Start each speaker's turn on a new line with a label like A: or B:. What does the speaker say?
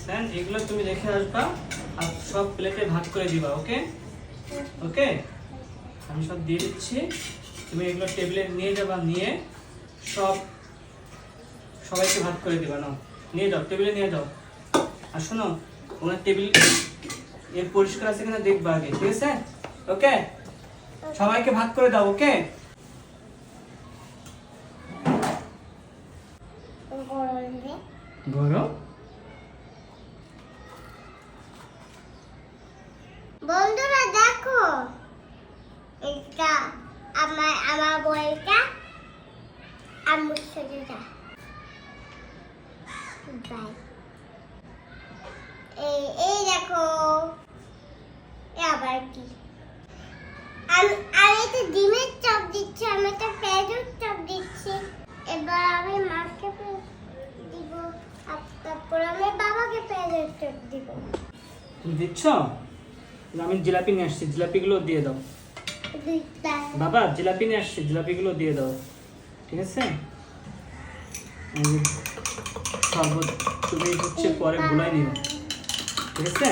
A: স্যান এগুলো তুমি রেখে আসবা আর সব প্লেটে ভাগ করে দিবা। ওকে ওকে, আমি সব দিয়ে দিচ্ছি, তুমি এগুলো টেবিলে নিয়ে যাবা, নিয়ে সবাইকে ভাগ করে দিবা। নাও নিয়ে যাও, টেবিলে নিয়ে যাও। আর শোনো, ওনার টেবিল এর পরিষ্কার আছে কিনা দেখবা আগে, ঠিক আছে? ওকে, সবাইকে ভাগ করে দাও। ওকে, গরম
B: বন্ধুরা দেখো, এটা আমার বইটা আম্মুর সাথে যা বাই। এই দেখো, আবার কি আমি এটা ডিমের চপ দিচ্ছি, আমি একটা পেঁয়াজের চপ দিচ্ছি। এবার আমি মাকে দিব, তারপর আমি বাবাকে পেঁয়াজের চপ দিব।
A: তুমি দিচ্ছ? আমি জিলাপি নিয়ে আসছি, জিলাপিগুলো দিয়ে দাও। বাবা জিলাপি নিয়ে আসছি, জিলাপিগুলো দিয়ে দাও, ঠিক আছে? শরবত তুমি হচ্ছে পরে গুলাই নিও, ঠিক আছে?